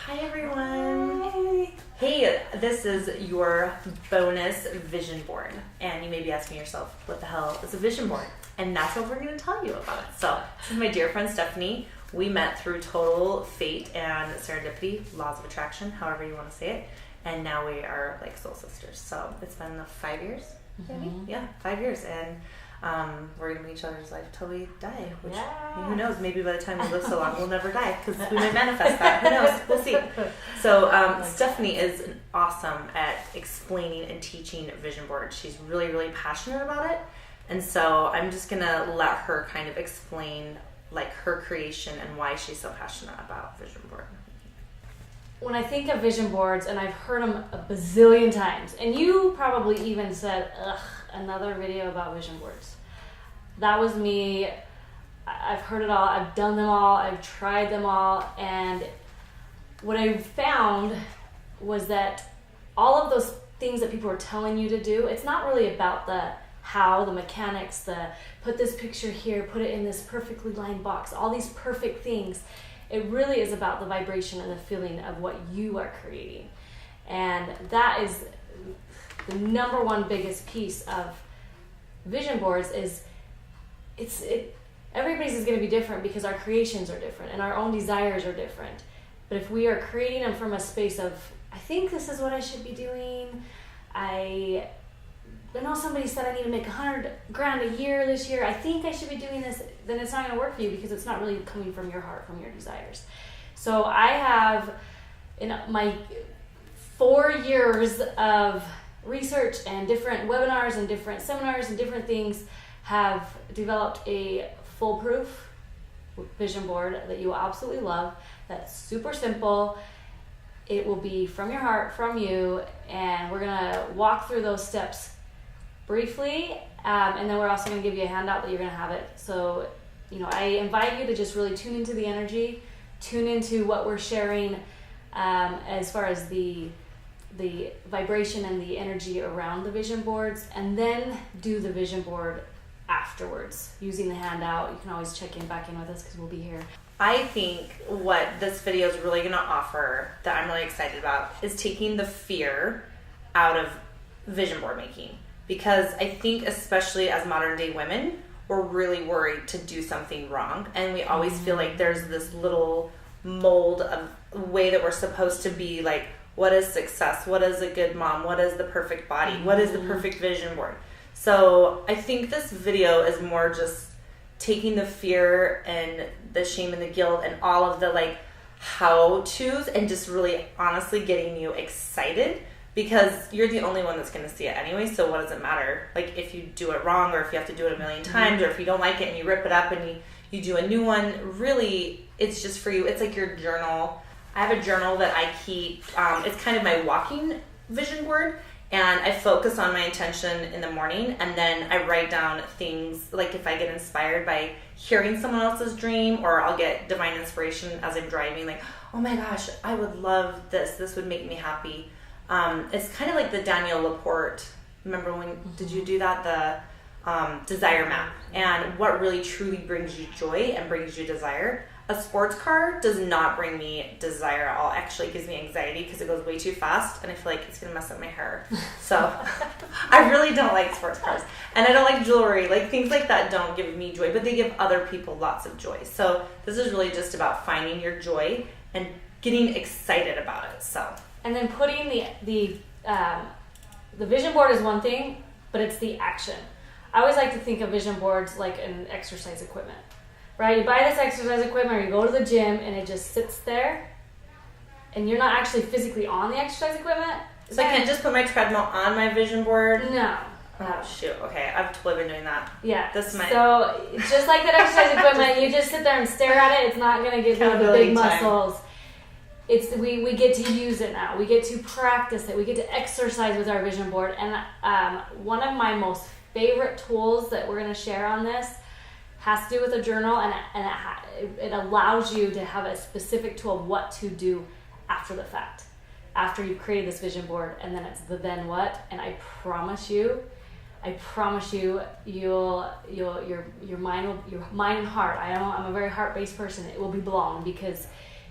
Hi everyone. Hey, this is your bonus vision board. And you may be asking yourself, what the hell is a vision board? And that's what we're going to tell you about. So, this is my dear friend Stephanie. We met through total fate and serendipity, laws of attraction, however you want to say it. And now we are like soul sisters. So, it's been 5 years, maybe? Mm-hmm. Yeah, 5 years. And we're going to be each other's life till we die. Which, yeah. who knows, maybe by the time we live so long, we'll never die. Because we might manifest that. Who knows? We'll see. So Stephanie is awesome at explaining and teaching vision boards. She's really, really passionate about it. And so I'm just going to let her kind of explain like her creation and why she's so passionate about vision board. When I think of vision boards, and I've heard them a bazillion times, and you probably even said, ugh, another video about vision boards. That was me. I've heard it all. I've done them all. I've tried them all. And what I found was that all of those things that people are telling you to do, it's not really about the how, the mechanics, the put this picture here, put it in this perfectly lined box, all these perfect things. It really is about the vibration and the feeling of what you are creating. And that is the number one biggest piece of vision boards is everybody's is going to be different because our creations are different and our own desires are different. But if we are creating them from a space of, I think this is what I should be doing. I know somebody said I need to make $100,000 a year this year. I think I should be doing this. Then it's not going to work for you because it's not really coming from your heart, from your desires. So I have, in my 4 years of research and different webinars and different seminars and different things, have developed a foolproof vision board that you will absolutely love. That's super simple. It will be from your heart, from you, and we're going to walk through those steps briefly, and then we're also going to give you a handout that you're going to have it. So, I invite you to just really tune into the energy, tune into what we're sharing as far as the vibration and the energy around the vision boards, and then do the vision board afterwards using the handout. You can always check back in with us because we'll be here. I think what this video is really going to offer that I'm really excited about is taking the fear out of vision board making. Because I think especially as modern day women, we're really worried to do something wrong. And we always feel like there's this little mold of way that we're supposed to be, like, what is success? What is a good mom? What is the perfect body? What is the perfect vision board? So I think this video is more just taking the fear and the shame and the guilt and all of the like how-tos and just really honestly getting you excited. Because you're the only one that's going to see it anyway, so what does it matter? Like, if you do it wrong, or if you have to do it a million times, or if you don't like it and you rip it up and you do a new one, really, it's just for you. It's like your journal. I have a journal that I keep. It's kind of my walking vision board, and I focus on my intention in the morning, and then I write down things, like if I get inspired by hearing someone else's dream, or I'll get divine inspiration as I'm driving, like, oh my gosh, I would love this. This would make me happy. It's kind of like the Danielle Laporte. Remember when did you do that? The desire map, and what really truly brings you joy and brings you desire. A sports car does not bring me desire at all. Actually, it gives me anxiety because it goes way too fast, and I feel like it's gonna mess up my hair. So I really don't like sports cars, and I don't like jewelry. Like, things like that don't give me joy, but they give other people lots of joy. So this is really just about finding your joy and getting excited about it. So. And then putting the vision board is one thing, but it's the action. I always like to think of vision boards like an exercise equipment, right? You buy this exercise equipment, or you go to the gym, and it just sits there, and you're not actually physically on the exercise equipment. So I can't just put my treadmill on my vision board? No. Oh, shoot. Okay, I've totally been doing that. Yeah. So just like that exercise equipment, you just sit there and stare at it. It's not going to give you the big muscles. We get to use it now. We get to practice it. We get to exercise with our vision board. And one of my most favorite tools that we're going to share on this has to do with a journal, and it allows you to have a specific tool of what to do after the fact, after you've created this vision board. And then it's the then what. And I promise you, your mind and heart. I'm a very heart-based person. It will be blown because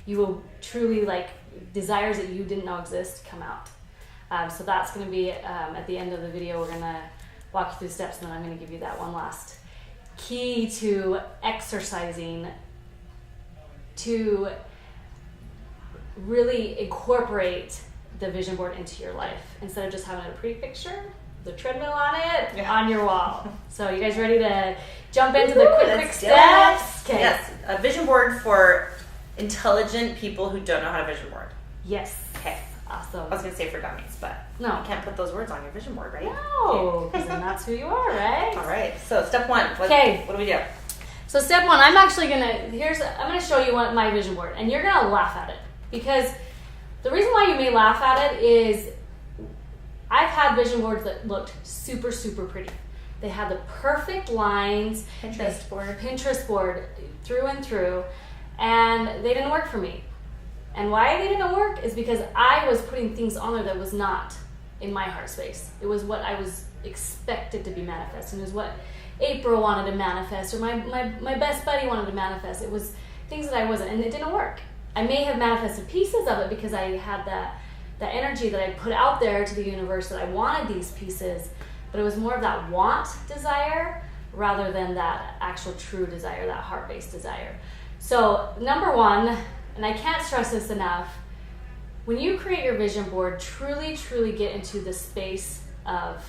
you will truly, like, desires that you didn't know exist come out. So that's going to be at the end of the video. We're going to walk you through steps, and then I'm going to give you that one last key to exercising to really incorporate the vision board into your life instead of just having a pretty picture, the treadmill on it, on your wall. So you guys ready to jump into the quick steps? Okay. Yes, a vision board for intelligent people who don't know how to vision board. Yes. Okay. Awesome. I was going to say for dummies, but no, you can't put those words on your vision board, right? No, because then that's who you are, right? All right. So step one. Okay. What do we do? So step one, I'm actually I'm gonna show you my vision board, and you're gonna laugh at it, because the reason why you may laugh at it is I've had vision boards that looked super, super pretty. They had the perfect lines, Pinterest board through and through, and they didn't work for me. And why they didn't work is because I was putting things on there that was not in my heart space. It was what I was expected to be manifesting. It was what April wanted to manifest, or my best buddy wanted to manifest. It was things that I wasn't, and it didn't work. I may have manifested pieces of it because I had that energy that I put out there to the universe that I wanted these pieces, but it was more of that want desire rather than that actual true desire, that heart-based desire. So number one, and I can't stress this enough, when you create your vision board, truly, truly get into the space of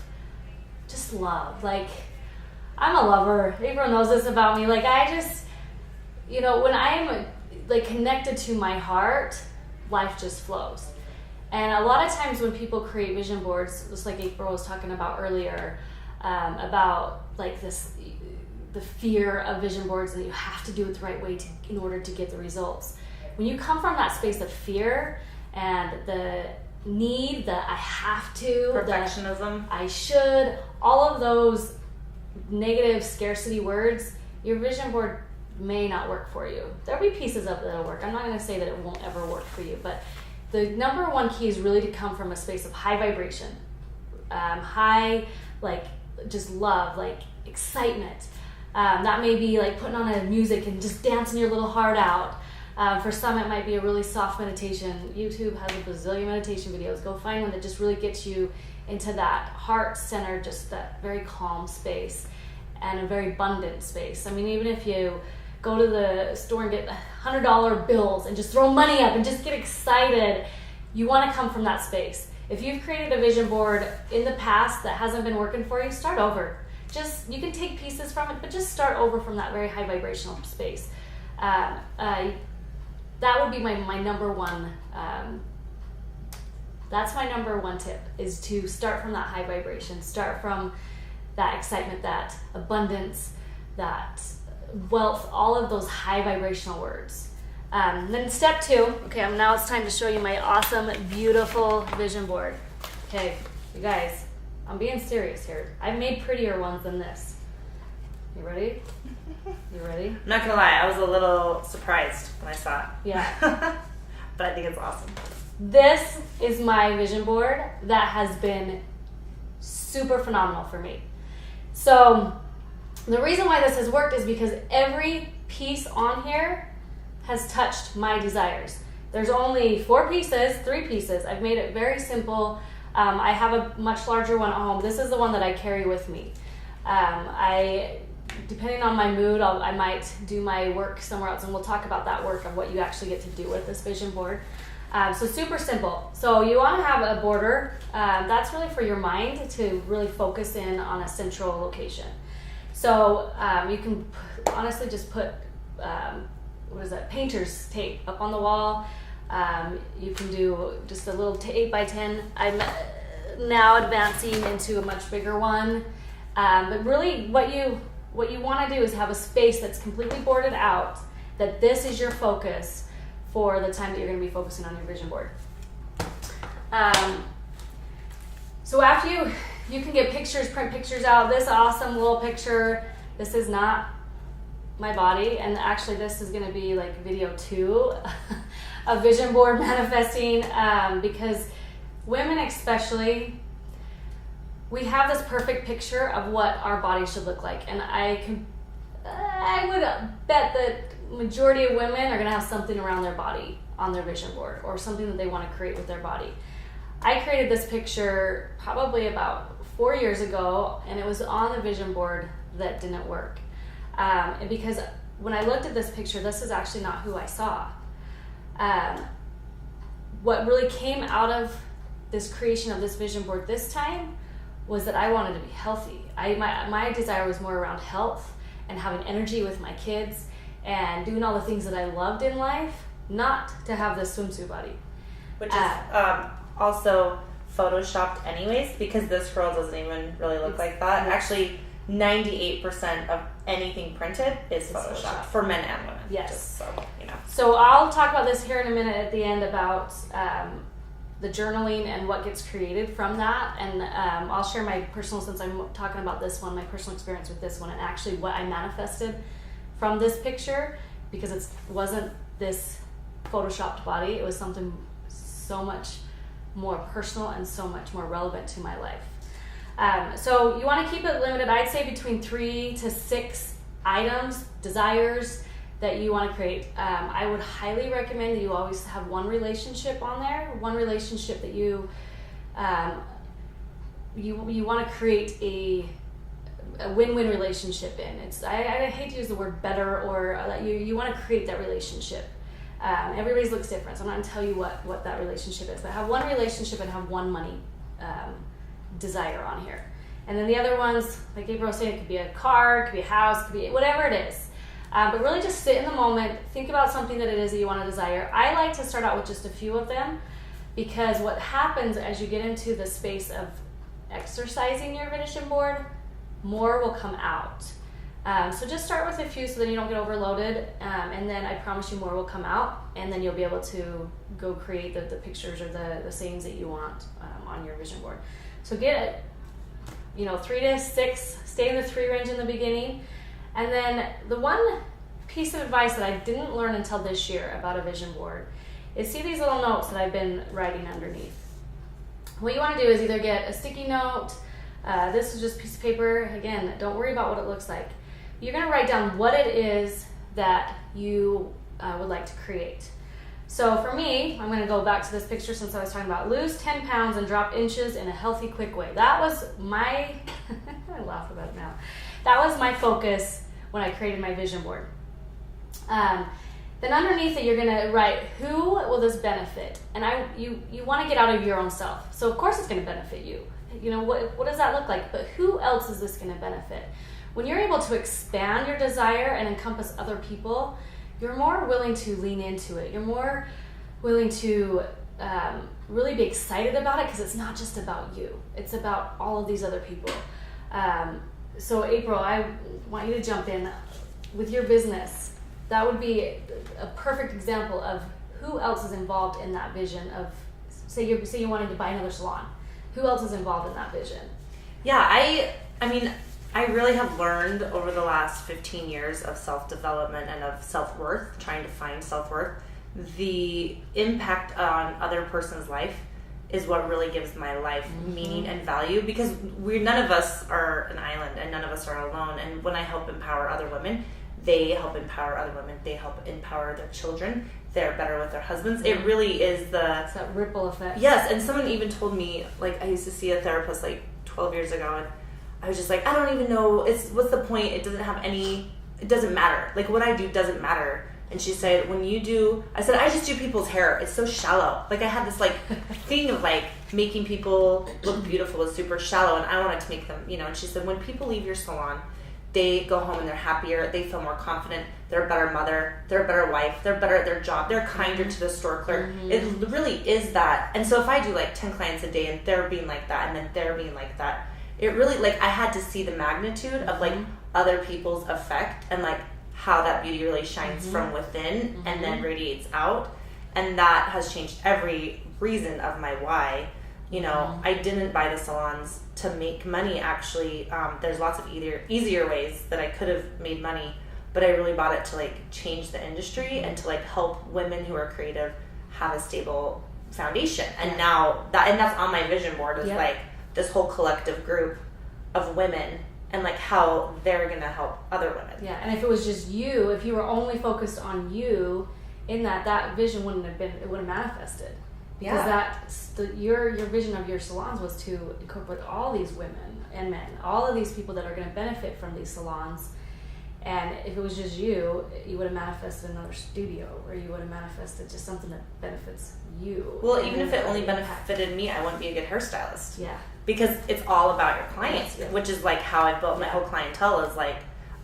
just love. Like, I'm a lover. April knows this about me. Like, I just, when I'm like connected to my heart, life just flows. And a lot of times when people create vision boards, just like April was talking about earlier, about like the fear of vision boards, and you have to do it the right way in order to get the results. When you come from that space of fear and the need, the I have to, perfectionism, I should, all of those negative scarcity words, your vision board may not work for you. There'll be pieces of it that'll work. I'm not going to say that it won't ever work for you, but the number one key is really to come from a space of high vibration, high, like, just love, like excitement. That may be like putting on a music and just dancing your little heart out. For some, it might be a really soft meditation. YouTube has a bazillion meditation videos. Go find one that just really gets you into that heart-centered, just that very calm space and a very abundant space. I mean, even if you go to the store and get $100 bills and just throw money up and just get excited, you want to come from that space. If you've created a vision board in the past that hasn't been working for you, start over. You can take pieces from it, but just start over from that very high vibrational space. That would be my number one. That's my number one tip, is to start from that high vibration. Start from that excitement, that abundance, that wealth, all of those high vibrational words. Then step two, okay, now it's time to show you my awesome, beautiful vision board. Okay, you guys, I'm being serious here. I've made prettier ones than this. You ready? You ready? I'm not gonna lie, I was a little surprised when I saw it. Yeah. But I think it's awesome. This is my vision board that has been super phenomenal for me. So the reason why this has worked is because every piece on here has touched my desires. There's only 3 pieces. I've made it very simple. I have a much larger one at home. This is the one that I carry with me. Depending on my mood, I might do my work somewhere else, and we'll talk about that work of what you actually get to do with this vision board. So super simple. So you want to have a border. That's really for your mind to really focus in on a central location. So you can honestly just put, painter's tape up on the wall. You can do just a little 8x10. I'm now advancing into a much bigger one. But really what you want to do is have a space that's completely boarded out, that this is your focus for the time that you're going to be focusing on your vision board. So after you can get pictures, print pictures out. This awesome little picture, this is not my body, and actually this is going to be like video 2 of vision board manifesting, because women especially, we have this perfect picture of what our body should look like, and I would bet that majority of women are going to have something around their body on their vision board or something that they want to create with their body. I created this picture probably about 4 years ago, and it was on the vision board that didn't work. And because when I looked at this picture, this is actually not who I saw. What really came out of this creation of this vision board this time was that I wanted to be healthy. My desire was more around health and having energy with my kids and doing all the things that I loved in life, not to have this swimsuit body. Which is also photoshopped anyways, because this girl doesn't even really look like that. Actually, 98% of anything printed is photoshopped for men and women. Yes. Just so you know. So I'll talk about this here in a minute at the end about the journaling and what gets created from that, and I'll share my personal, since I'm talking about this one, my personal experience with this one, and actually what I manifested from this picture, because it wasn't this photoshopped body. It was something so much more personal and so much more relevant to my life. So you want to keep it limited. I'd say between 3 to 6 items, desires that you want to create. I would highly recommend that you always have one relationship on there, one relationship that you want to create a win-win relationship in. I hate to use the word better, or that you want to create that relationship. Everybody's looks different, so I'm not going to tell you what that relationship is, but have one relationship and have one money desire on here. And then the other ones, like April was saying, it could be a car, it could be a house, it could be whatever it is. But really just sit in the moment, think about something that it is that you want to desire. I like to start out with just a few of them, because what happens as you get into the space of exercising your vision board, more will come out. So just start with a few so then you don't get overloaded, and then I promise you more will come out, and then you'll be able to go create the pictures or the sayings that you want on your vision board. So get 3 to 6, stay in the 3 range in the beginning. And then the one piece of advice that I didn't learn until this year about a vision board is, see these little notes that I've been writing underneath. What you want to do is either get a sticky note, this is just a piece of paper, again, don't worry about what it looks like. You're going to write down what it is that you would like to create. So for me, I'm going to go back to this picture since I was talking about lose 10 pounds and drop inches in a healthy, quick way. That was my, I laugh about it now. That was my focus when I created my vision board. Then underneath it, you're going to write, who will this benefit? And you want to get out of your own self. So of course it's going to benefit you. What does that look like? But who else is this going to benefit? When you're able to expand your desire and encompass other people, you're more willing to lean into it. You're more willing to really be excited about it, because it's not just about you. It's about all of these other people. So April, I want you to jump in with your business. That would be a perfect example of who else is involved in that vision of, say you wanted to buy another salon. Who else is involved in that vision? Yeah, I mean, I really have learned over the last 15 years of self-development and of self-worth, trying to find self-worth, the impact on other person's life is what really gives my life meaning and value, because none of us are an island and none of us are alone. And when I help empower other women, they help empower other women. They help empower their children. They're better with their husbands. It really is it's that ripple effect. Yes, and someone even told me, like, I used to see a therapist like 12 years ago, and I was just like, I don't even know, what's the point? It doesn't matter. Like, what I do doesn't matter. And she said, I said, I just do people's hair. It's so shallow. Like, I had this, like, thing of, like, making people look beautiful is super shallow, and I wanted to make them, and she said, when people leave your salon, they go home and they're happier, they feel more confident, they're a better mother, they're a better wife, they're better at their job, they're kinder to the store clerk. It really is that. And so if I do, like, 10 clients a day, and they're being like that, and then they're being like that, it really, like, I had to see the magnitude of, like, other people's effect, and, like, how that beauty really shines from within and then radiates out. And that has changed every reason of my why. I didn't buy the salons to make money, actually. There's lots of easier ways that I could have made money, but I really bought it to, like, change the industry and to, like, help women who are creative have a stable foundation. And now that's on my vision board is like this whole collective group of women, and, like, how they're going to help other women. Yeah, and if it was just you, if you were only focused on you, in that vision wouldn't have been, it would have manifested. Because your vision of your salons was to incorporate all these women and men, all of these people that are going to benefit from these salons. And if it was just you would have manifested another studio, or you would have manifested just something that benefits you. Well, even if it only benefited me, I wouldn't be a good hairstylist. Yeah. Because it's all about your clients, which is like how I built my whole clientele. Is like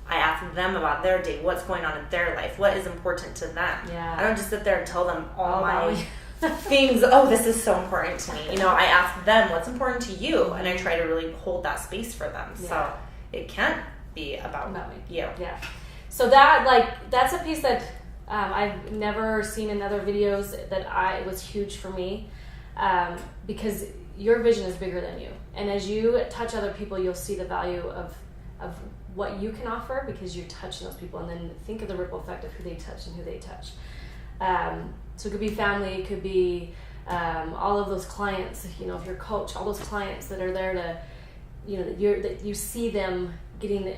I ask them about their day, what's going on in their life, what is important to them. Yeah. I don't just sit there and tell them all my things. Oh, this is so important to me. I ask them what's important to you, and I try to really hold that space for them. Yeah. So it can't be about me. You. Yeah. So that's a piece that I've never seen in other videos that was huge for me, because your vision is bigger than you, and as you touch other people, you'll see the value of what you can offer, because you're touching those people. And then think of the ripple effect of who they touch and who they touch. So it could be family, it could be all of those clients, if you're a coach, all those clients that are there to, that you see them getting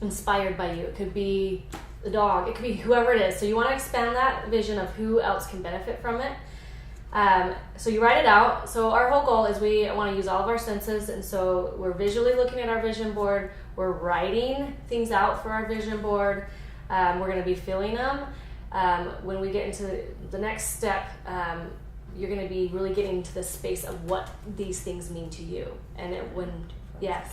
inspired by you. It could be the dog, it could be whoever it is. So you want to expand that vision of who else can benefit from it. So you write it out. So our whole goal is we want to use all of our senses, and so we're visually looking at our vision board, we're writing things out for our vision board, we're going to be feeling them. When we get into the next step, you're going to be really getting into the space of what these things mean to you. And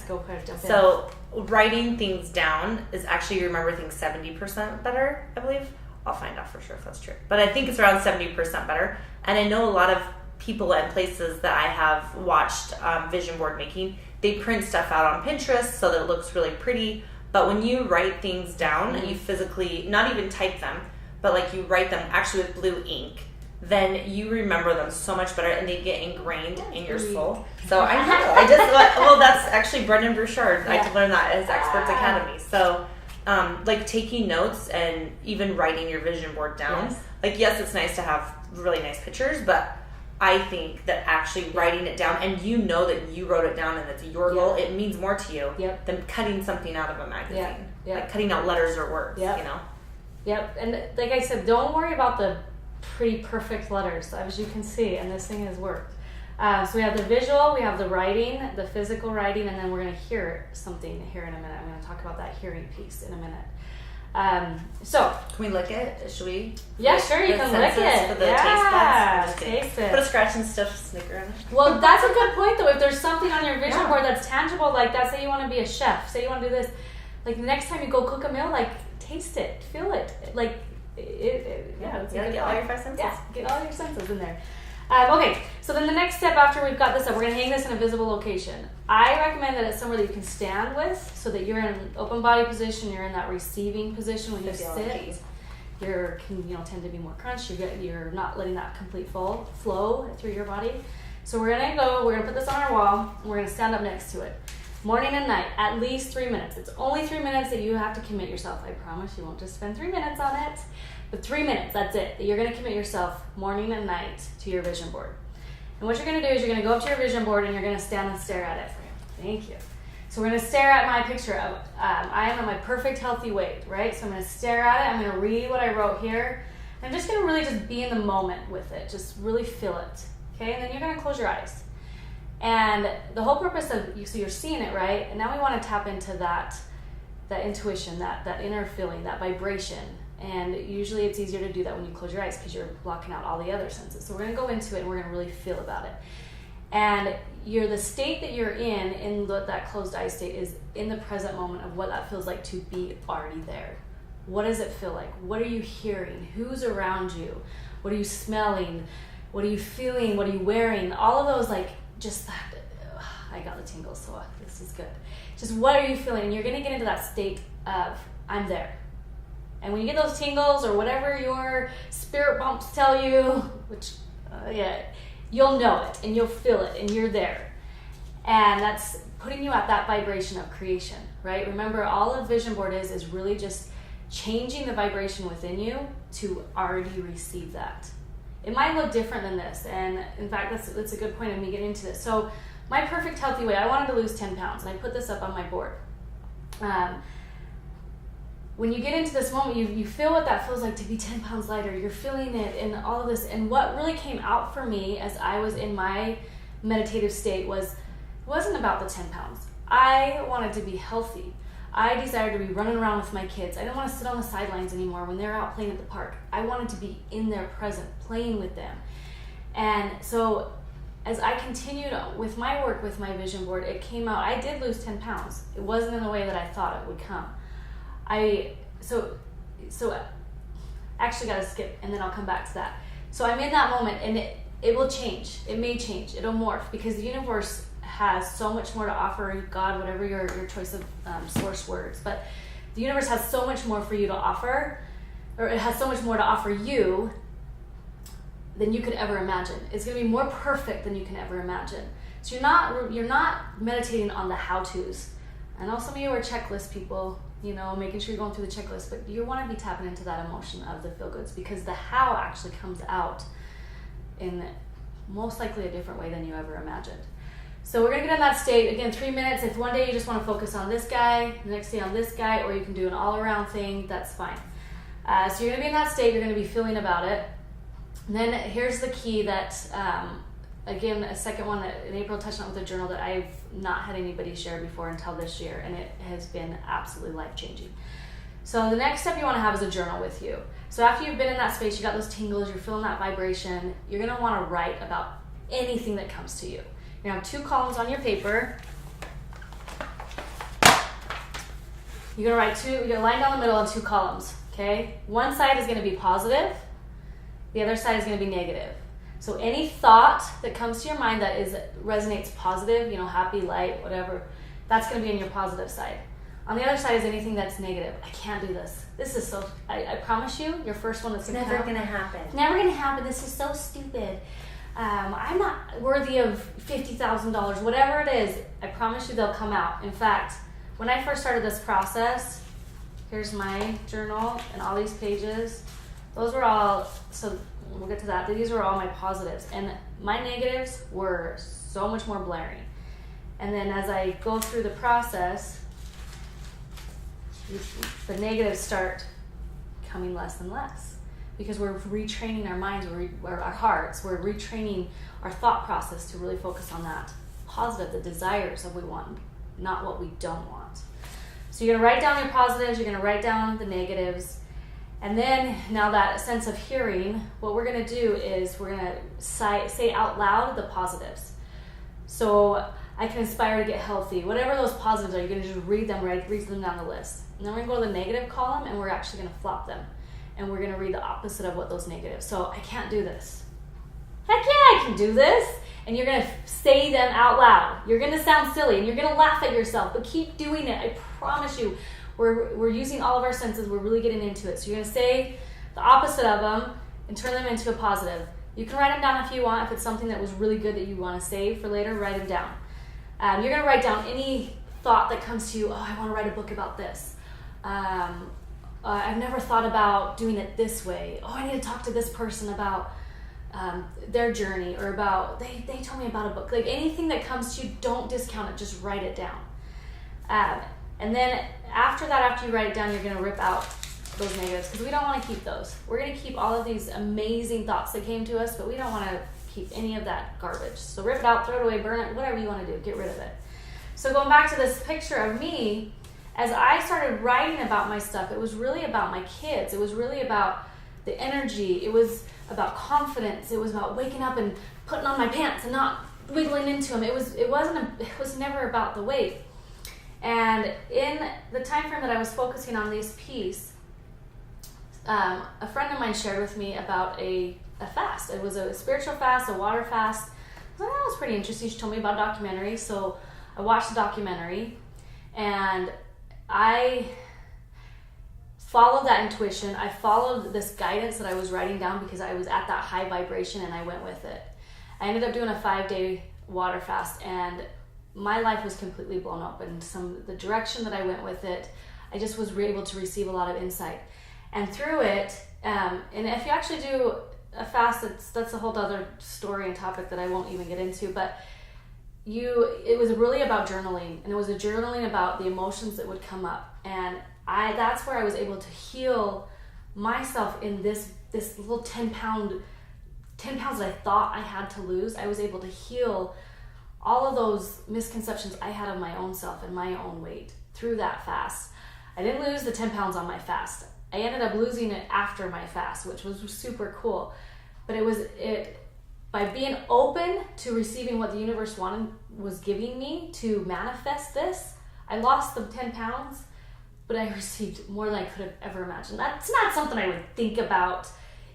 go ahead, jump in. So writing things down is actually, you remember things 70% better, I believe. I'll find out for sure if that's true. But I think it's around 70% better. And I know a lot of people and places that I have watched vision board making, they print stuff out on Pinterest so that it looks really pretty. But when you write things down, and you physically, not even type them, but like you write them actually with blue ink, then you remember them so much better, and they get ingrained in your soul. So I know. That's actually Brendan Bouchard. I learned that at his Experts Academy. So like taking notes and even writing your vision board down. Yes, it's nice to have really nice pictures, but I think that actually writing it down, and that you wrote it down and it's your goal, it means more to you than cutting something out of a magazine. Like cutting out letters or words, Yep, and like I said, don't worry about the pretty perfect letters, as you can see, and this thing has worked. So we have the visual, we have the writing, the physical writing, and then we're going to hear something here in a minute. I'm going to talk about that hearing piece in a minute. So can we lick it? Should we? Yeah, sure, you can lick it. For the taste buds. Taste it. Put a scratch and stuff Snicker in it. Well, that's a good point though. If there's something on your vision board that's tangible, like that, say you want to be a chef, say you want to do this, like the next time you go cook a meal, like taste it, feel it, like get all your five senses. Yeah, get all your senses in there. Okay, so then the next step after we've got this up, we're going to hang this in a visible location. I recommend that it's somewhere that you can stand with, so that you're in an open body position, you're in that receiving position when you sit. You can tend to be more crunched, you're not letting that complete flow through your body. So we're going to put this on our wall, and we're going to stand up next to it. Morning and night, at least 3 minutes. It's only 3 minutes that you have to commit yourself. I promise you won't just spend 3 minutes on it. But 3 minutes, that's it. You're going to commit yourself morning and night to your vision board. And what you're going to do is you're going to go up to your vision board and you're going to stand and stare at it. Thank you. So we're going to stare at my picture of, I am at my perfect healthy weight, right? So I'm going to stare at it. I'm going to read what I wrote here. I'm just going to really just be in the moment with it. Just really feel it. Okay? And then you're going to close your eyes. And the whole purpose so you're seeing it, right? And now we want to tap into that intuition, that inner feeling, that vibration. And usually it's easier to do that when you close your eyes because you're blocking out all the other senses. So we're going to go into it and we're going to really feel about it. And the state that you're in that closed eye state, is in the present moment of what that feels like to be already there. What does it feel like? What are you hearing? Who's around you? What are you smelling? What are you feeling? What are you wearing? All of those, just that. I got the tingles, so this is good. Just what are you feeling? And you're going to get into that state of, I'm there. And when you get those tingles or whatever your spirit bumps tell you, which, you'll know it and you'll feel it and you're there. And that's putting you at that vibration of creation, right? Remember, all a vision board is really just changing the vibration within you to already receive that. It might look different than this. And in fact, that's a good point of me getting into this. So my perfect healthy weight, I wanted to lose 10 pounds. And I put this up on my board. when you get into this moment, you feel what that feels like to be 10 pounds lighter. You're feeling it and all of this. And what really came out for me as I was in my meditative state wasn't about the 10 pounds. I wanted to be healthy. I desired to be running around with my kids. I didn't want to sit on the sidelines anymore when they're out playing at the park. I wanted to be in there present, playing with them. And so as I continued with my work with my vision board, it came out. I did lose 10 pounds. It wasn't in the way that I thought it would come. So actually got to skip, and then I'll come back to that. So I'm in that moment, and it will change. It may change. It'll morph, because the universe has so much more to offer. God, whatever your choice of source words, but the universe has so much more for you to offer, or it has so much more to offer you than you could ever imagine. It's going to be more perfect than you can ever imagine. So you're not meditating on the how-tos. I know some of you are checklist people, making sure you're going through the checklist, but you want to be tapping into that emotion of the feel-goods, because the how actually comes out in most likely a different way than you ever imagined. So we're going to get in that state. Again, 3 minutes. If one day you just want to focus on this guy, the next day on this guy, or you can do an all-around thing, that's fine. So you're going to be in that state. You're going to be feeling about it. And then here's the key that, again, a second one that in April touched on with the journal that I've not had anybody share before until this year, and it has been absolutely life-changing. So the next step you want to have is a journal with you. So after you've been in that space, you got those tingles, you're feeling that vibration, you're going to want to write about anything that comes to you. You're going to have 2 columns on your paper. You're going to line down the middle on 2 columns, okay? One side is going to be positive. The other side is going to be negative. So any thought that comes to your mind that resonates positive, happy, light, whatever, that's going to be in your positive side. On the other side is anything that's negative. I can't do this. This is so, I promise you, your first one that's never going to happen. It's never going to happen. This is so stupid. I'm not worthy of $50,000, whatever it is. I promise you they'll come out. In fact, when I first started this process, here's my journal and all these pages. Those were all, so we'll get to that. These were all my positives. And my negatives were so much more blaring. And then as I go through the process, the negatives start coming less and less. Because we're retraining our minds, our hearts, we're retraining our thought process to really focus on that positive, the desires of what we want, not what we don't want. So you're going to write down your positives, you're going to write down the negatives, and then now that sense of hearing, what we're going to do is we're going to say out loud the positives. So I can aspire to get healthy. Whatever those positives are, you're going to just read them down the list. And then we're going to go to the negative column, and we're actually going to flop them. And we're going to read the opposite of what those negatives. So I can't do this. Heck yeah, I can do this. And you're going to say them out loud. You're going to sound silly, and you're going to laugh at yourself, but keep doing it. I promise you. We're using all of our senses. We're really getting into it. So you're going to say the opposite of them and turn them into a positive. You can write them down if you want. If it's something that was really good that you want to save for later, write them down. You're going to write down any thought that comes to you. Oh, I want to write a book about this. I've never thought about doing it this way. Oh, I need to talk to this person about their journey, or about, they told me about a book. Like anything that comes to you, don't discount it, just write it down. And then after you write it down, you're going to rip out those negatives, because we don't want to keep those. We're going to keep all of these amazing thoughts that came to us, but we don't want to keep any of that garbage. So rip it out, throw it away, burn it, whatever you want to do, get rid of it. So going back to this picture of me, as I started writing about my stuff, it was really about my kids. It was really about the energy. It was about confidence. It was about waking up and putting on my pants and not wiggling into them. It was never about the weight. And in the time frame that I was focusing on this piece, a friend of mine shared with me about a fast. It was a spiritual fast, a water fast. I thought that was pretty interesting. She told me about a documentary, so I watched the documentary, and I followed that intuition. I followed this guidance that I was writing down because I was at that high vibration, and I went with it. I ended up doing a 5-day water fast, and my life was completely blown up, and the direction that I went with it, I just was able to receive a lot of insight. And through it, and if you actually do a fast, that's a whole other story and topic that I won't even get into, but it was really about journaling, and it was a journaling about the emotions that would come up. And that's where I was able to heal myself in this little 10 pounds that I thought I had to lose. I was able to heal all of those misconceptions I had of my own self and my own weight through that fast. I didn't lose the 10 pounds on my fast. I ended up losing it after my fast, which was super cool. But by being open to receiving what the universe was giving me to manifest this, I lost the 10 pounds, but I received more than I could have ever imagined. That's not something I would think about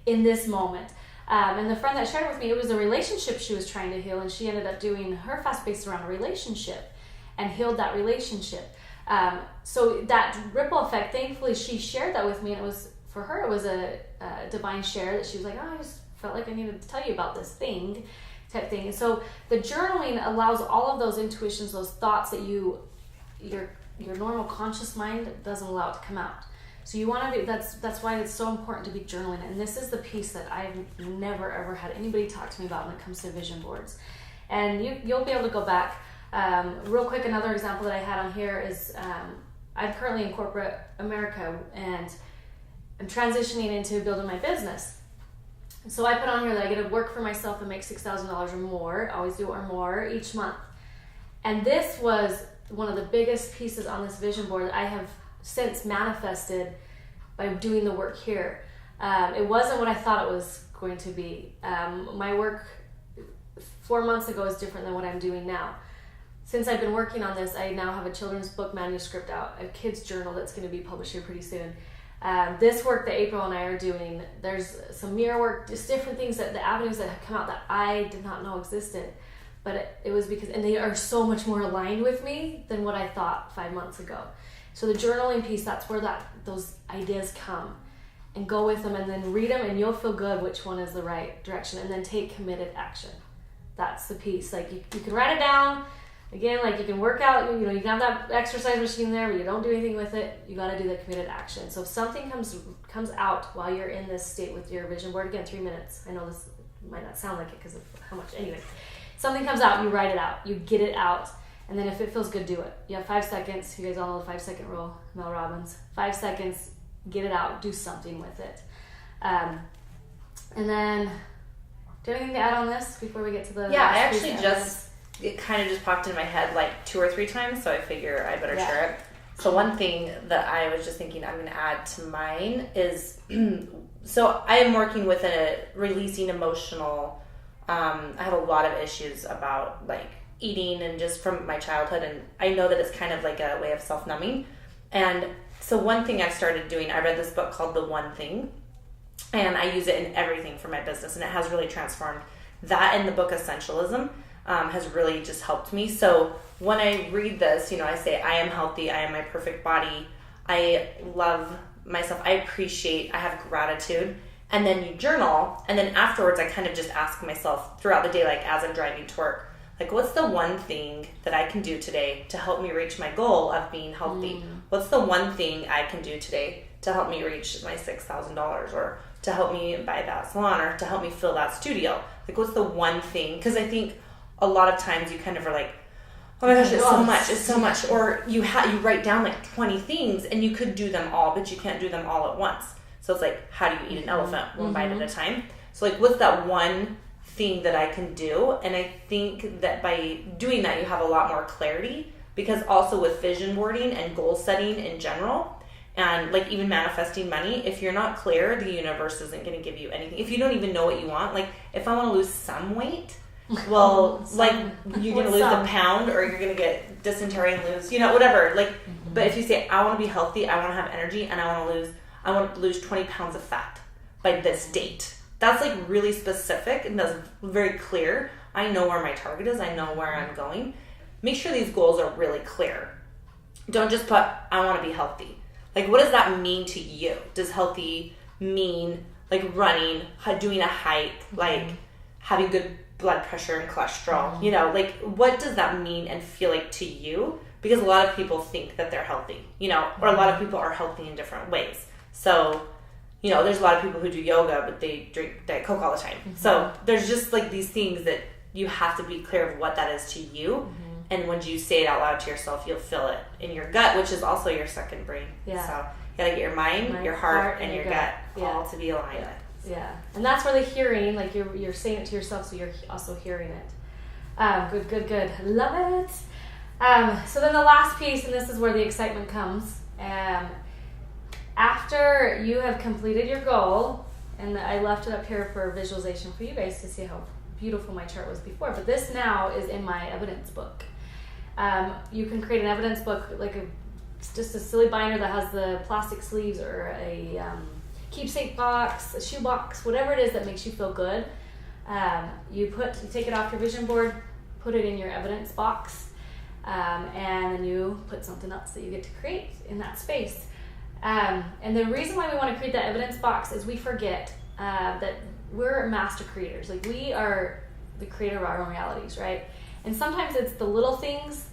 in this moment. And the friend that shared with me, it was a relationship she was trying to heal, and she ended up doing her fast based around a relationship and healed that relationship. So that ripple effect, thankfully she shared that with me, and for her it was a divine share that she was like, oh, I just felt like I needed to tell you about this thing type thing. And so the journaling allows all of those intuitions, those thoughts that your normal conscious mind doesn't allow it to come out. So you want to do, that's why it's so important to be journaling. And this is the piece that I've never ever had anybody talk to me about when it comes to vision boards. And you'll be able to go back. Real quick, another example that I had on here is I'm currently in corporate America and I'm transitioning into building my business. So I put on here that I get to work for myself and make $6,000 or more, always do or more each month. And this was one of the biggest pieces on this vision board that I have since manifested by doing the work here. It wasn't what I thought it was going to be. My work 4 months ago is different than what I'm doing now. Since I've been working on this, I now have a children's book manuscript out, a kid's journal that's going to be published here pretty soon. This work that April and I are doing, there's some mirror work, just different things, that the avenues that have come out that I did not know existed. But it was because, and they are so much more aligned with me than what I thought 5 months ago. So the journaling piece, that's where those ideas come, and go with them and then read them, and you'll feel good which one is the right direction, and then take committed action. That's the piece. Like you can write it down. Again, like you can work out, you can have that exercise machine there, but you don't do anything with it. You got to do the committed action. So if something comes out while you're in this state with your vision board, again, 3 minutes. I know this might not sound like it because of how much, anyway. Something comes out, you write it out, you get it out, and then if it feels good, do it. You have 5 seconds. You guys all know the 5-second rule, Mel Robbins. 5 seconds, get it out, do something with it. And then, do you have anything to add on this before we get to the... Yeah, I actually it kind of just popped in my head like 2 or 3 times, so I figure I better share it. So one thing that I was just thinking I'm going to add to mine is, so I am working with releasing emotional, I have a lot of issues about like eating and just from my childhood, and I know that it's kind of like a way of self-numbing. And so one thing I've started doing, I read this book called The One Thing, and I use it in everything for my business, and it has really transformed that. In the book Essentialism has really just helped me. So when I read this, I say I am healthy, I am my perfect body, I love myself, I appreciate, I have gratitude. And then you journal, and then afterwards I kind of just ask myself throughout the day, like as I'm driving to work, like what's the one thing that I can do today to help me reach my goal of being healthy? What's the one thing I can do today to help me reach my $6,000, or to help me buy that salon, or to help me fill that studio? Like what's the one thing? Because I think a lot of times you kind of are like, oh my gosh, it's so much. Or you write down like 20 things and you could do them all, but you can't do them all at once. So it's like, how do you eat an elephant one bite at a time? So like, what's that one thing that I can do? And I think that by doing that, you have a lot more clarity, because also with vision boarding and goal setting in general, and like even manifesting money, if you're not clear, the universe isn't going to give you anything. If you don't even know what you want, like if I want to lose some weight, well, like you're going to lose a pound, or you're going to get dysentery and lose, whatever. Like, but if you say, I want to be healthy, I want to have energy, and I want to lose 20 pounds of fat by this date. That's like really specific, and that's very clear. I know where my target is. I know where I'm going. Make sure these goals are really clear. Don't just put, I want to be healthy. Like, what does that mean to you? Does healthy mean like running, doing a hike, like having good blood pressure and cholesterol? Like what does that mean and feel like to you? Because a lot of people think that they're healthy, or a lot of people are healthy in different ways. So, there's a lot of people who do yoga, but they drink Diet Coke all the time. So there's just like these things that you have to be clear of what that is to you. And when you say it out loud to yourself, you'll feel it in your gut, which is also your second brain. Yeah. So you gotta get your mind, your heart, and your gut all to be aligned. Yeah. And that's where the hearing, like you're saying it to yourself, so you're also hearing it. Good. Love it. So then the last piece, and this is where the excitement comes. After you have completed your goal, and I left it up here for visualization for you guys to see how beautiful my chart was before, but this now is in my evidence book. You can create an evidence book, like just a silly binder that has the plastic sleeves, or a keepsake box, a shoe box, whatever it is that makes you feel good. You take it off your vision board, put it in your evidence box, and then you put something else that you get to create in that space. And the reason why we want to create that evidence box is we forget that we're master creators. Like, we are the creator of our own realities, right? And sometimes it's the little things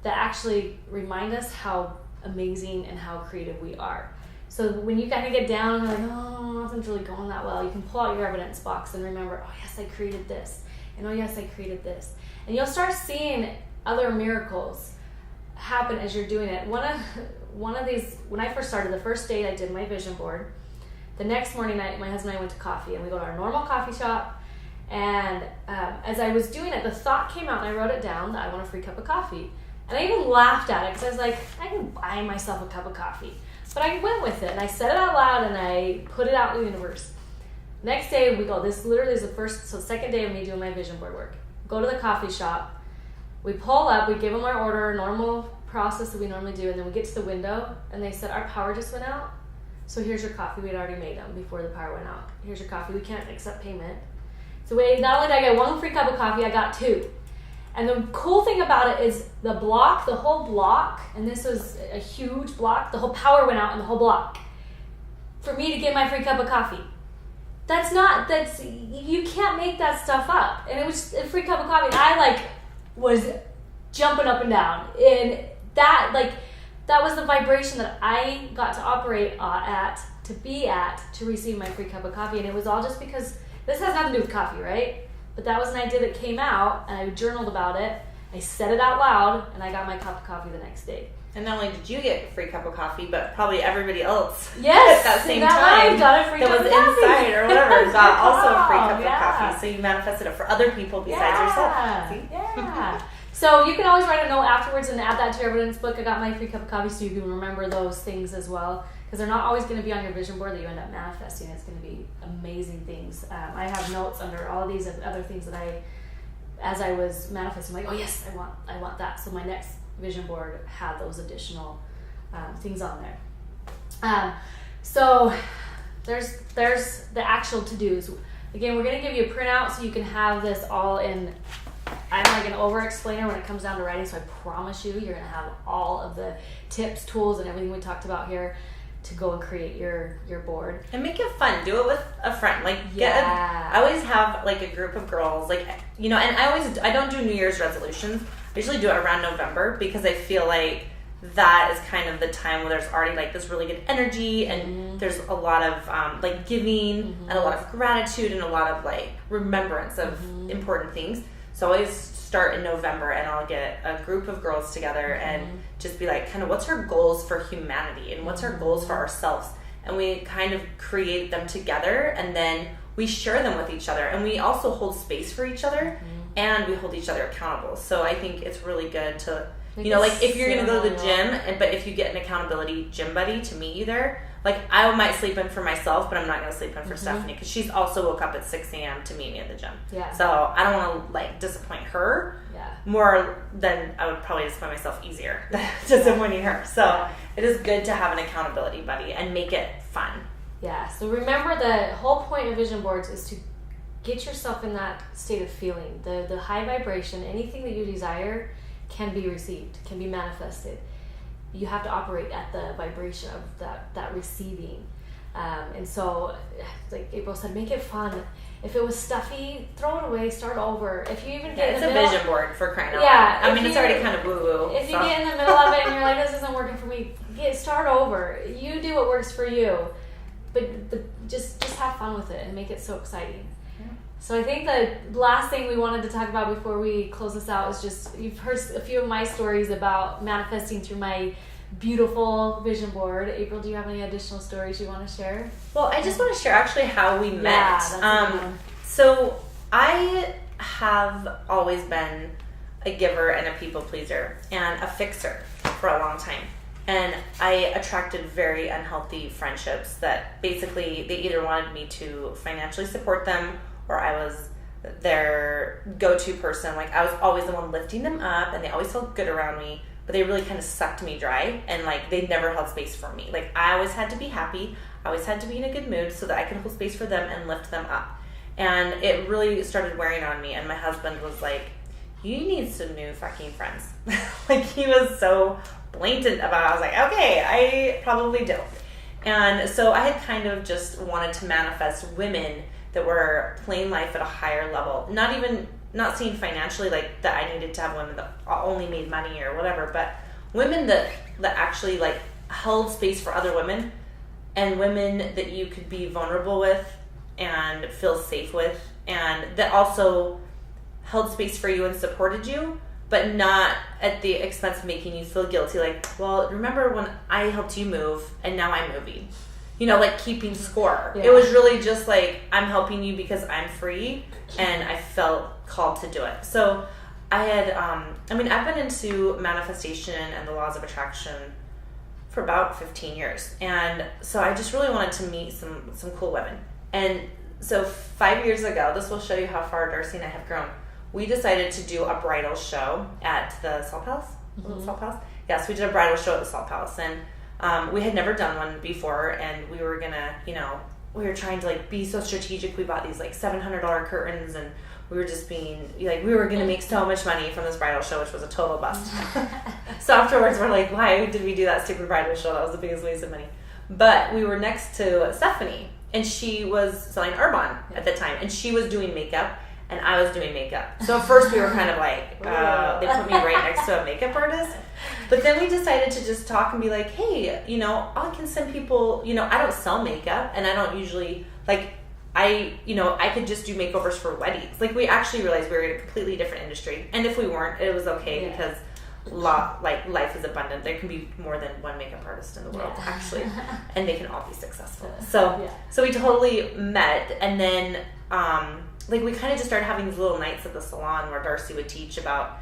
that actually remind us how amazing and how creative we are. So when you kind of get down and you're like, oh, nothing's really going that well, you can pull out your evidence box and remember, oh yes, I created this, and oh yes, I created this. And you'll start seeing other miracles happen as you're doing it. One of these, when I first started, the first day I did my vision board, the next morning my husband and I went to coffee, and we go to our normal coffee shop, and as I was doing it, the thought came out, and I wrote it down that I want a free cup of coffee. And I even laughed at it, because I was like, I can buy myself a cup of coffee. But I went with it, and I said it out loud, and I put it out in the universe. Next day, we go, this literally is the second day of me doing my vision board work. Go to the coffee shop, we pull up, we give them our order, normal process that we normally do, and then we get to the window, and they said, our power just went out, so here's your coffee. We had already made them before the power went out. Here's your coffee. We can't accept payment. So not only did I get one free cup of coffee, I got two. And the cool thing about it is the whole block, and this was a huge block, the whole power went out in the whole block for me to get my free cup of coffee. You can't make that stuff up. And it was a free cup of coffee. I was jumping up and down. And that was the vibration that I got to operate at, to receive my free cup of coffee. And it was all just because this has nothing to do with coffee, right? But that was an idea that came out, and I journaled about it. I said it out loud, and I got my cup of coffee the next day. And not only did you get a free cup of coffee, but probably everybody else at that same time got a free that cup was of coffee. inside or whatever got also a free cup of coffee. So you manifested it for other people besides yourself. See? Yeah. So you can always write a note afterwards and add that to your evidence book. I got my free cup of coffee, so you can remember those things as well. Because they're not always going to be on your vision board that you end up manifesting. It's going to be amazing things. I have notes under all of these other things that as I was manifesting, like, oh yes, I want that. So my next vision board had those additional things on there. So there's the actual to-dos. Again, we're going to give you a printout so you can have this all in. I'm like an over-explainer when it comes down to writing, so I promise you, you're going to have all of the tips, tools, and everything we talked about here to go and create your board. And make it fun. Do it with a friend. I always have a group of girls, and I don't do New Year's resolutions. I usually do it around November, because I feel like that is kind of the time where there's already this really good energy, and there's a lot of giving and a lot of gratitude and a lot of remembrance of important things. So I always start in November, and I'll get a group of girls together and just be kind of what's our goals for humanity and what's our goals for ourselves, and we kind of create them together, and then we share them with each other, and we also hold space for each other, and we hold each other accountable. So I think it's really good to if you're going to go to the gym, but if you get an accountability gym buddy to meet you there, I might sleep in for myself, but I'm not going to sleep in for Stephanie, because she's also woke up at 6 a.m. to meet me at the gym. Yeah. So I don't want to disappoint her more than I would probably disappoint myself easier than disappointing her. So it is good to have an accountability buddy and make it fun. Yeah. So remember, the whole point of vision boards is to get yourself in that state of feeling, the high vibration. Anything that you desire can be received, can be manifested. You have to operate at the vibration of that receiving. And so, like April said, make it fun. If it was stuffy, throw it away, start over. If you even get it's in the a middle, vision board for crying out loud. I mean, it's already kind of woo-woo. If you get in the middle of it and you're like, this isn't working for me, start over. You do what works for you. But just have fun with it and make it so exciting. So I think the last thing we wanted to talk about before we close this out is just, you've heard a few of my stories about manifesting through my beautiful vision board. April, do you have any additional stories you want to share? Well, I just want to share actually how we met. That's a good one. So I have always been a giver and a people pleaser and a fixer for a long time. And I attracted very unhealthy friendships that basically they either wanted me to financially support them, or I was their go-to person. Like, I was always the one lifting them up, and they always felt good around me, but they really kind of sucked me dry, and like they never held space for me. Like, I always had to be happy, I always had to be in a good mood so that I could hold space for them and lift them up. And it really started wearing on me, and my husband was like, you need some new fucking friends. Like, he was so blatant about it. I was like, okay, I probably do. And so I had kind of just wanted to manifest women that were playing life at a higher level. Not seeing financially, like that I needed to have women that only made money or whatever, but women that actually like held space for other women, and women that you could be vulnerable with and feel safe with, and that also held space for you and supported you, but not at the expense of making you feel guilty. Like, well, remember when I helped you move and now I'm moving? You know, like keeping score. Yeah. It was really just like, I'm helping you because I'm free and I felt called to do it. So I had, I've been into manifestation and the laws of attraction for about 15 years. And so I just really wanted to meet some cool women. And so 5 years ago, this will show you how far Darcy and I have grown. We decided to do a bridal show at the Salt Palace. Mm-hmm. Salt Palace? Yes, we did a bridal show at the Salt Palace. And we had never done one before, and we were gonna, we were trying to like be so strategic. We bought these like $700 curtains, and we were just being like, we were gonna make so much money from this bridal show, which was a total bust. So afterwards, we're like, why did we do that stupid bridal show? That was the biggest waste of money. But we were next to Stephanie, and she was selling Arbonne at the time, and she was doing makeup, and I was doing makeup. So at first we were kind of like, they put me right next to a makeup artist. But then we decided to just talk and be like, hey, I can send people, I don't sell makeup, and I don't usually, like, I could just do makeovers for weddings. Like, we actually realized we were in a completely different industry. And if we weren't, it was okay because life is abundant. There can be more than one makeup artist in the world, actually, and they can all be successful. So we totally met, and then we kind of just started having these little nights at the salon where Darcy would teach about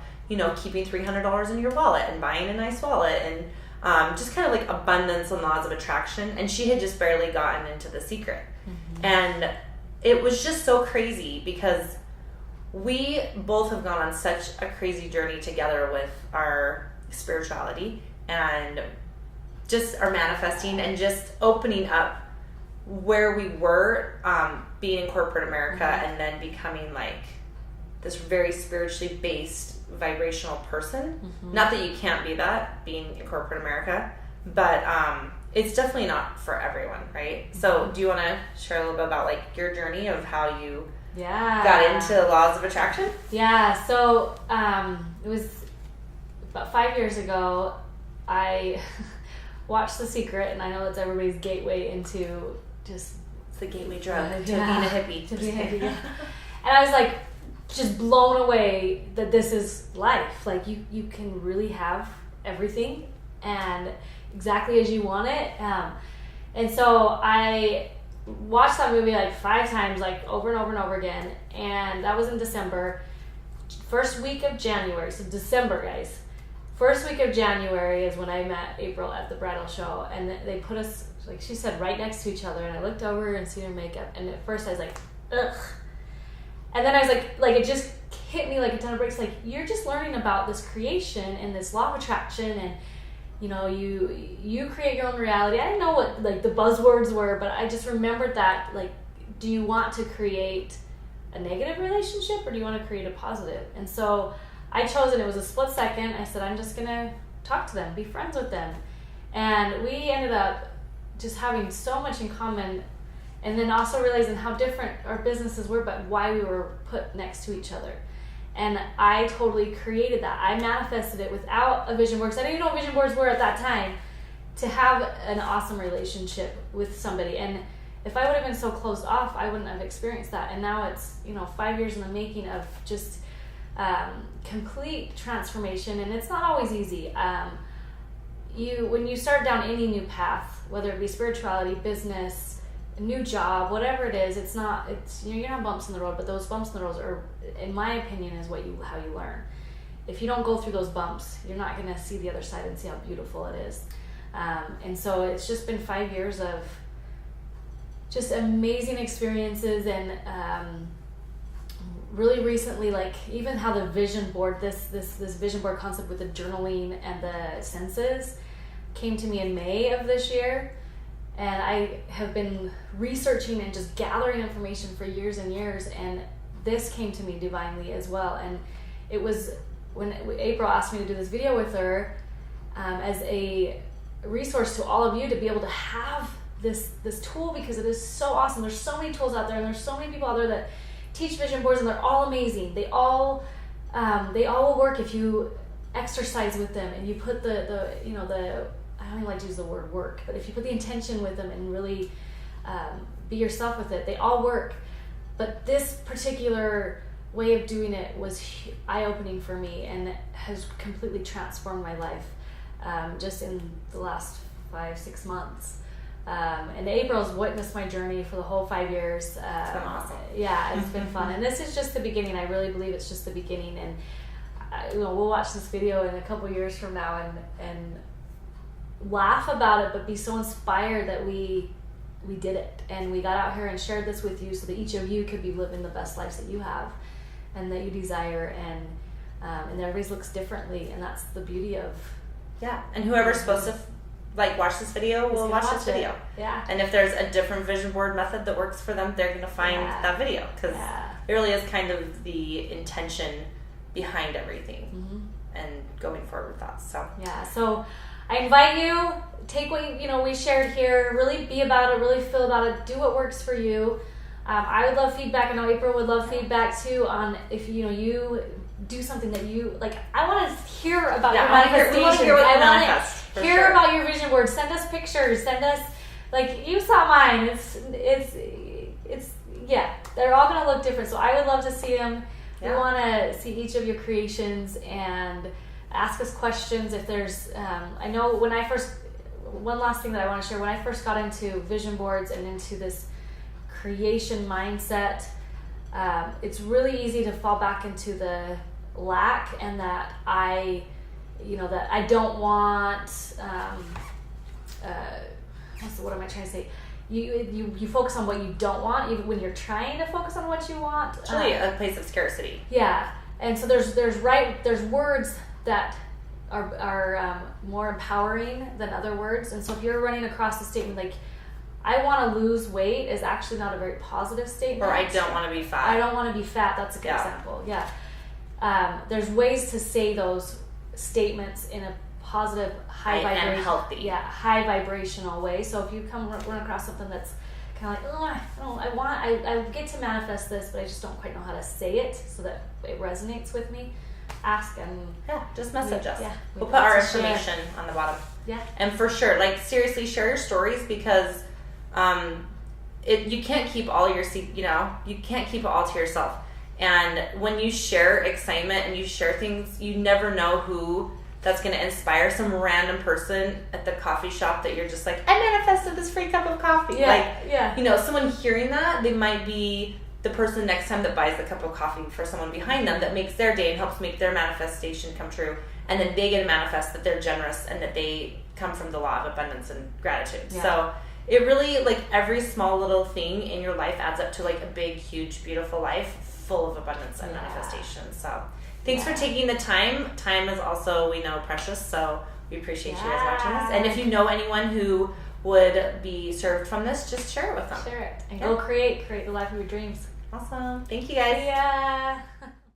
keeping $300 in your wallet and buying a nice wallet, and just kind of like abundance and laws of attraction. And she had just barely gotten into The Secret. Mm-hmm. And it was just so crazy because we both have gone on such a crazy journey together with our spirituality and just our manifesting and just opening up where we were being in corporate America, mm-hmm. and then becoming like this very spiritually based vibrational person. Mm-hmm. Not that you can't be that being in corporate America, but it's definitely not for everyone, right? Mm-hmm. So do you want to share a little bit about like your journey of how you got into laws of attraction? Yeah, so it was about 5 years ago. I watched The Secret, and I know it's everybody's gateway into just it's the gateway drug to being a hippie. And I was like just blown away that this is life. Like you can really have everything and exactly as you want it. And so I watched that movie like 5 times, like over and over and over again. And that was in December. First week of January. So December, guys. First week of January is when I met April at the bridal show. And they put us, like she said, right next to each other. And I looked over and seen her makeup. And at first I was like, ugh. And then I was like it just hit me like a ton of bricks. Like, you're just learning about this creation and this law of attraction, and you create your own reality. I didn't know what like the buzzwords were, but I just remembered that, like, do you want to create a negative relationship or do you want to create a positive? And so I chose, and it was a split second. I said, I'm just gonna talk to them, be friends with them. And we ended up just having so much in common. And then also realizing how different our businesses were, but why we were put next to each other. And I totally created that. I manifested it without a vision board, because I didn't even know what vision boards were at that time, to have an awesome relationship with somebody. And if I would have been so closed off, I wouldn't have experienced that. And now it's, 5 years in the making of just complete transformation, and it's not always easy. When you start down any new path, whether it be spirituality, business, a new job, whatever it is, you're gonna have bumps in the road, but those bumps in the road are, in my opinion, is how you learn. If you don't go through those bumps, you're not gonna see the other side and see how beautiful it is. And so it's just been 5 years of just amazing experiences, and really recently, like even how the vision board, this vision board concept with the journaling and the senses came to me in May of this year. And I have been researching and just gathering information for years and years, and this came to me divinely as well. And it was when April asked me to do this video with her as a resource to all of you, to be able to have this tool, because it is so awesome. There's so many tools out there, and there's so many people out there that teach vision boards, and they're all amazing. They all will work if you exercise with them and you put the I don't even like to use the word work, but if you put the intention with them and really be yourself with it, they all work. But this particular way of doing it was eye-opening for me, and has completely transformed my life just in the last 5-6 months. And April's witnessed my journey for the whole 5 years. It's been awesome. Yeah, it's been fun. And this is just the beginning. I really believe it's just the beginning. And we'll watch this video in a couple years from now and laugh about it, but be so inspired that we did it, and we got out here and shared this with you, so that each of you could be living the best lives that you have and that you desire. And everybody's looks differently, and that's the beauty of And whoever's supposed to watch this video will watch this video. Yeah. And if there's a different vision board method that works for them, they're gonna find that video, because it really is kind of the intention behind everything and going forward with that. So I invite you, take what we shared here, really be about it, really feel about it, do what works for you. I would love feedback. I know April would love feedback too on if you do something that you like. I want to hear about your manifestations. We want to hear what you manifest. Hear about your vision board. Send us pictures. Send us, you saw mine. It's they're all gonna look different. So I would love to see them. We want to see each of your creations and ask us questions if there's. I know one last thing that I want to share. When I first got into vision boards and into this creation mindset, it's really easy to fall back into the lack, and that that I don't want. What am I trying to say? You focus on what you don't want, even when you're trying to focus on what you want. It's really a place of scarcity. Yeah, and so there's words that are more empowering than other words, and so if you're running across a statement like, I want to lose weight, is actually not a very positive statement. Or I don't want to be fat. I don't want to be fat. That's a good example. Yeah. There's ways to say those statements in a positive, high vibration, and healthy. Yeah, high vibrational way. So if you run across something that's kind of like, I get to manifest this, but I just don't quite know how to say it so that it resonates with me, ask, and just message us. Yeah, we'll put our information on the bottom. Yeah. And for sure, seriously, share your stories, because you can't keep all your you can't keep it all to yourself. And when you share excitement and you share things, you never know who that's going to inspire. Some random person at the coffee shop that you're just like, I manifested this free cup of coffee. Someone hearing that, they might be the person next time that buys the cup of coffee for someone behind them, that makes their day and helps make their manifestation come true. And then they get to manifest that they're generous and that they come from the law of abundance and gratitude. Yeah. So it really, every small little thing in your life adds up to a big, huge, beautiful life full of abundance and manifestation. So thanks for taking the time. Time is also, we know, precious. So we appreciate you guys watching us. And if you know anyone who would be served from this, just share it with them. Share it. And go create the life of your dreams. Awesome. Thank you guys. Yeah.